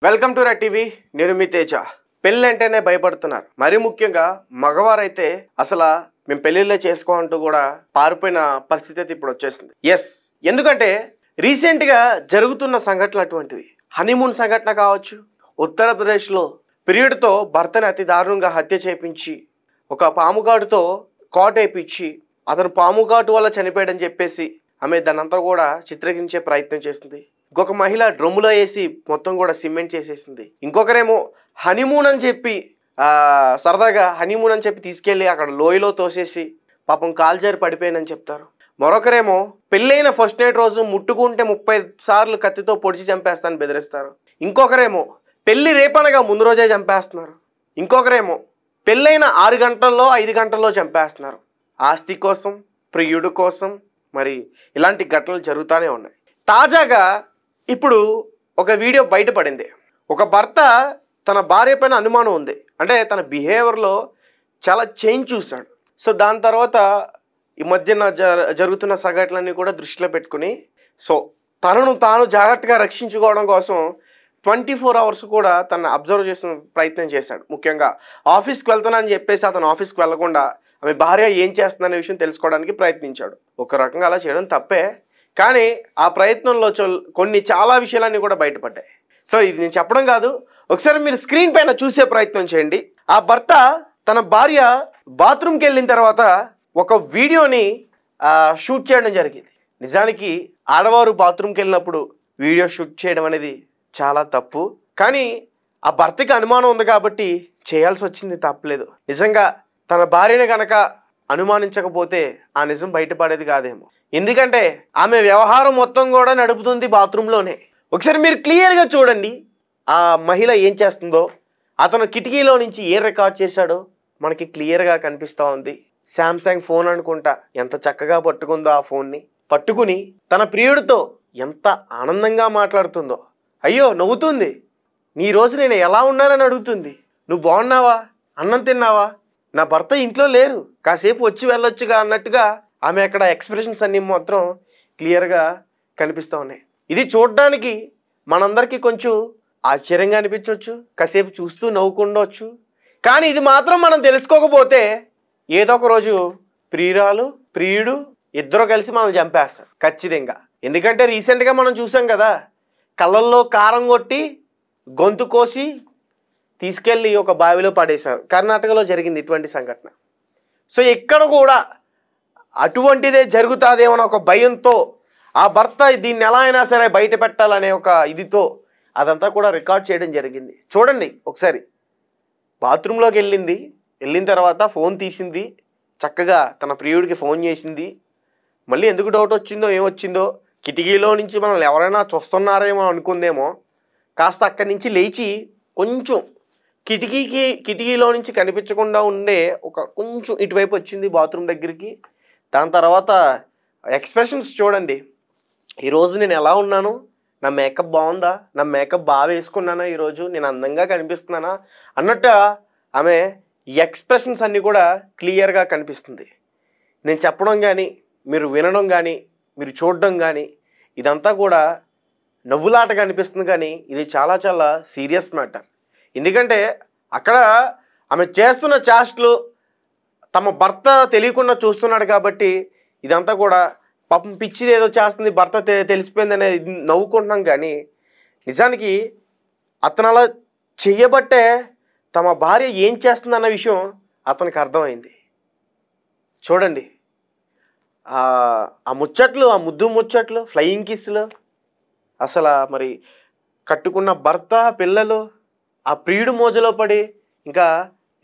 Welcome to red TV. నేను మీ తేజ. పెళ్ళి అంటేనే భయపడుతున్నారు. మరీ ముఖ్యంగా మగవారైతే అసలు మేము పెళ్ళిళ్ళే చేసుకోమంటూ కూడా పారిపోయిన పరిస్థితి అయితే ఇప్పుడు వచ్చేసింది. ఎస్, ఎందుకంటే రీసెంట్గా జరుగుతున్న సంఘటనలు అటువంటివి. హనీమూన్ సంఘటన కావచ్చు, ఉత్తరప్రదేశ్లో ప్రియుడితో భర్తని అతి దారుణంగా హత్య చేయించి ఒక పాముకాటుతో కాటు వేయించి అతను పాముకాటు వల్ల చనిపోయాడని చెప్పేసి ఆమె దానంతా కూడా చిత్రీకరించే ప్రయత్నం చేసింది. ఇంకొక మహిళ డ్రమ్ములో వేసి మొత్తం కూడా సిమెంట్ చేసేసింది. ఇంకొకరేమో హనీమూన్ అని చెప్పి సరదాగా హనీమూన్ అని చెప్పి తీసుకెళ్ళి అక్కడ లోయలో తోసేసి పాపం కాల్జారి పడిపోయానని చెప్తారు. మరొకరేమో పెళ్ళైన ఫస్ట్ నైట్ రోజు ముట్టుకుంటే 30 సార్లు కత్తితో పొడిచి చంపేస్తానని బెదిరిస్తారు. ఇంకొకరేమో పెళ్ళి రేపనగా ముందు రోజే చంపేస్తున్నారు. ఇంకొకరేమో పెళ్ళైన 6 గంటల్లో 5 గంటల్లో చంపేస్తున్నారు. ఆస్తి కోసం, ప్రియుడు కోసం మరి ఇలాంటి ఘటనలు జరుగుతూనే ఉన్నాయి. తాజాగా ఇప్పుడు ఒక వీడియో బయటపడింది. ఒక భర్త తన భార్య పైన అనుమానం ఉంది, అంటే తన బిహేవియర్లో చాలా చేంజ్ చూశాడు. సో దాని తర్వాత ఈ మధ్యన జరుగుతున్న సంఘటనలన్నీ కూడా దృష్టిలో పెట్టుకుని తనను తాను జాగ్రత్తగా రక్షించుకోవడం కోసం 24 అవర్స్ కూడా తను అబ్జర్వ్ చేసిన ప్రయత్నం చేశాడు. ముఖ్యంగా ఆఫీస్కి వెళ్తానని చెప్పేసి అతను ఆఫీస్కి వెళ్లకుండా ఆమె భార్య ఏం చేస్తుందనే విషయం తెలుసుకోవడానికి ప్రయత్నించాడు. ఒక రకంగా అలా చేయడం తప్పే, కానీ ఆ ప్రయత్నంలో చాలా విషయాలన్నీ కూడా బయటపడ్డాయి. సో ఇది నేను చెప్పడం కాదు, ఒకసారి మీరు స్క్రీన్ పైన చూసే ప్రయత్నం చేయండి. ఆ భర్త తన భార్య బాత్రూమ్కి వెళ్ళిన తర్వాత ఒక వీడియోని షూట్ చేయడం జరిగింది. నిజానికి ఆడవారు బాత్రూమ్కి వెళ్ళినప్పుడు వీడియో షూట్ చేయడం అనేది చాలా తప్పు, కానీ ఆ భర్తకి అనుమానం ఉంది కాబట్టి చేయాల్సి వచ్చింది, తప్పలేదు. నిజంగా తన భార్యని కనుక అనుమానించకపోతే ఆ నిజం బయటపడేది కాదేమో. ఎందుకంటే ఆమె వ్యవహారం మొత్తం కూడా నడుపుతుంది బాత్రూంలోనే. ఒకసారి మీరు క్లియర్గా చూడండి ఆ మహిళ ఏం చేస్తుందో. అతను కిటికీలో నుంచి ఏం రికార్డ్ చేశాడో మనకి క్లియర్గా కనిపిస్తూ ఉంది. శాంసంగ్ ఫోన్ అనుకుంటా, ఎంత చక్కగా పట్టుకుందో ఆ ఫోన్ని. పట్టుకుని తన ప్రియుడితో ఎంత ఆనందంగా మాట్లాడుతుందో. అయ్యో నవ్వుతుంది, నీ రోజు నేను ఎలా ఉన్నానని అడుగుతుంది. నువ్వు బాగున్నావా, అన్నం తిన్నావా, నా భర్త ఇంట్లో లేరు, కాసేపు వచ్చి వెళ్ళొచ్చుగా అన్నట్టుగా ఆమె అక్కడ ఎక్స్ప్రెషన్స్ అన్నీ మాత్రం క్లియర్గా కనిపిస్తూ ఉన్నాయి. ఇది చూడడానికి మనందరికీ కొంచెం ఆశ్చర్యంగా అనిపించవచ్చు, కాసేపు చూస్తూ నవ్వుకుండవచ్చు. కానీ ఇది మాత్రం మనం తెలుసుకోకపోతే ఏదో ఒక రోజు ప్రియురాలు ప్రియుడు ఇద్దరు కలిసి మనం చంపేస్తారు ఖచ్చితంగా. ఎందుకంటే రీసెంట్గా మనం చూసాం కదా, కళ్ళల్లో కారం కొట్టి గొంతు కోసి తీసుకెళ్ళి ఒక బావిలో పడేశారు. కర్ణాటకలో జరిగింది ఇటువంటి సంఘటన. సో ఇక్కడ కూడా అటువంటిదే జరుగుతుందేమో ఒక భయంతో ఆ భర్త దీన్ని ఎలా అయినా సరే బయట పెట్టాలనే ఒక ఇదితో అదంతా కూడా రికార్డ్ చేయడం జరిగింది. చూడండి ఒకసారి. బాత్రూంలోకి వెళ్ళిన తర్వాత ఫోన్ తీసింది, చక్కగా తన ప్రియుడికి ఫోన్ చేసింది. మళ్ళీ ఎందుకు డౌట్ వచ్చిందో ఏమొచ్చిందో, కిటికీలో నుంచి మనల్ని ఎవరైనా చూస్తున్నారేమో అనుకుందేమో. కాస్త అక్కడి నుంచి లేచి కొంచెం కిటికీలో నుంచి కనిపించకుండా ఉండే కొంచెం ఇటువైపు వచ్చింది బాత్రూమ్ దగ్గరికి. దాని తర్వాత ఎక్స్ప్రెషన్స్ చూడండి. ఈరోజు నేను ఎలా ఉన్నాను, నా మేకప్ బాగుందా, నా మేకప్ బాగా వేసుకున్నానా, ఈరోజు నేను అందంగా కనిపిస్తున్నానా అన్నట్టు ఆమె ఎక్స్ప్రెషన్స్ అన్నీ కూడా క్లియర్గా కనిపిస్తుంది. నేను చెప్పడం కానీ మీరు వినడం కానీ మీరు చూడడం కానీ ఇదంతా కూడా నవ్వులాటగా అనిపిస్తుంది, కానీ ఇది చాలా చాలా సీరియస్ మ్యాటర్. ఎందుకంటే అక్కడ ఆమె చేస్తున్న చేష్టలు తమ భర్త తెలియకుండా చూస్తున్నాడు కాబట్టి ఇదంతా కూడా పాపం పిచ్చిది ఏదో చేస్తుంది, భర్త తెలిసిపోయిందనే నవ్వుకుంటున్నాం. కానీ నిజానికి అతను అలా చెయ్యబట్టే తమ భార్య ఏం చేస్తుందన్న విషయం అతనికి అర్థమైంది. చూడండి ఆ ముచ్చట్లు, ఆ ముద్దు ముచ్చట్లు, ఫ్లయింగ్ కిస్లు, అసలు మరి కట్టుకున్న భర్త పిల్లలు ఆ ప్రియుడు మోజలో పడి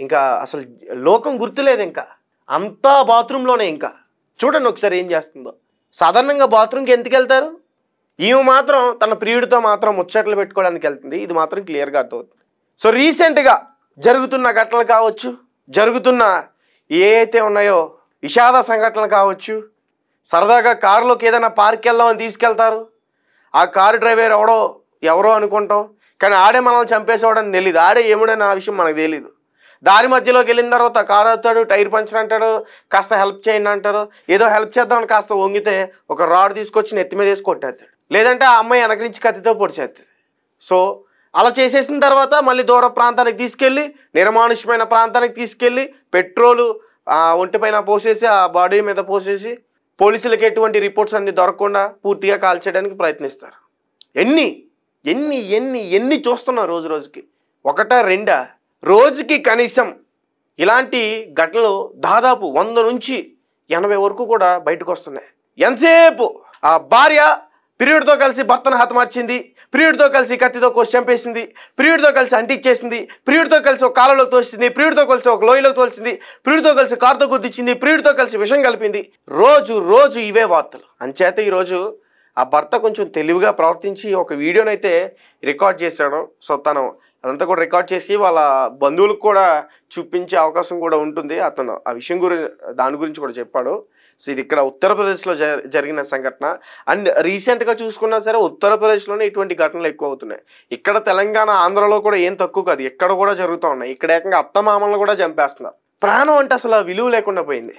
ఇంకా అసలు లోకం గుర్తులేదు, ఇంకా అంతా బాత్రూంలోనే. ఇంకా చూడండి ఒకసారి ఏం చేస్తుందో. సాధారణంగా బాత్రూమ్కి ఎందుకు వెళ్తారు, ఈమె మాత్రం తన ప్రియుడితో మాత్రం ముచ్చట్లు పెట్టుకోవడానికి వెళ్తుంది. ఇది మాత్రం క్లియర్గా అర్థమవుతుంది. సో రీసెంట్గా జరుగుతున్న ఘటనలు కావచ్చు, జరుగుతున్న ఏవైతే ఉన్నాయో విషాద సంఘటనలు కావచ్చు, సరదాగా కారులోకి ఏదైనా పార్క్ వెళ్దామని తీసుకెళ్తారు, ఆ కారు డ్రైవర్ ఎవరో అనుకుంటాం, కానీ ఆడే మనల్ని చంపేసేవాడని తెలియదు, ఆడే ఏముడని ఆ విషయం మనకు తెలీదు. దారి మధ్యలోకి వెళ్ళిన తర్వాత కారు అవుతాడు, టైర్ పంచర్ అంటాడు, కాస్త హెల్ప్ చేయండి అంటారు. ఏదో హెల్ప్ చేద్దామని కాస్త వంగితే ఒక రాడ్ తీసుకొచ్చి నెత్తి మీద వేసి కొట్టేస్తాడు, లేదంటే ఆ అమ్మాయి వెనక నుంచి కత్తితో పొడిచేస్తుంది. సో అలా చేసేసిన తర్వాత మళ్ళీ దూర ప్రాంతానికి తీసుకెళ్ళి నిర్మానుష్యమైన ప్రాంతానికి తీసుకెళ్ళి పెట్రోలు ఒంటిపైన పోసేసి ఆ బాడీ మీద పోసేసి పోలీసులకు ఎటువంటి రిపోర్ట్స్ అన్ని దొరకకుండా పూర్తిగా కాల్చేయడానికి ప్రయత్నిస్తారు. ఎన్ని ఎన్ని ఎన్ని ఎన్ని చూస్తున్నాం రోజు రోజుకి, ఒకటా రెండా? రోజుకి కనీసం ఇలాంటి ఘటనలు దాదాపు 100 నుంచి 80 వరకు కూడా బయటకు వస్తున్నాయి. ఎంతసేపు ఆ భార్య ప్రియుడితో కలిసి భర్తను హతమార్చింది, ప్రియుడితో కలిసి కత్తితో కోసి చంపేసింది, ప్రియుడితో కలిసి అంటించేసింది, ప్రియుడితో కలిసి ఒక కాలంలోకి తోసింది, ప్రియుడితో కలిసి ఒక లోయలోకి తోల్చింది, ప్రియుడితో కలిసి కారుతో గుద్దించింది, ప్రియుడితో కలిసి విషం కలిపింది. రోజు రోజు ఇవే వార్తలు. అంచేత ఈరోజు ఆ భర్త కొంచెం తెలివిగా ప్రవర్తించి ఒక వీడియోనైతే రికార్డ్ చేశాడు. సో తను అదంతా కూడా రికార్డ్ చేసి వాళ్ళ బంధువులకు కూడా చూపించే అవకాశం కూడా ఉంటుంది. అతను ఆ విషయం దాని గురించి కూడా చెప్పాడు. సో ఇది ఇక్కడ ఉత్తరప్రదేశ్లో జరిగిన సంఘటన. అండ్ రీసెంట్గా చూసుకున్నా సరే ఉత్తరప్రదేశ్లోనే ఇటువంటి ఘటనలు ఎక్కువ అవుతున్నాయి. ఇక్కడ తెలంగాణ ఆంధ్రలో కూడా ఏం తక్కువ కాదు, ఎక్కడ కూడా జరుగుతూ ఉన్నాయి. ఇక్కడ ఏకంగా అత్తమామలను కూడా చంపేస్తున్నారు. ప్రాణం అంటే అసలు విలువ లేకుండా పోయింది.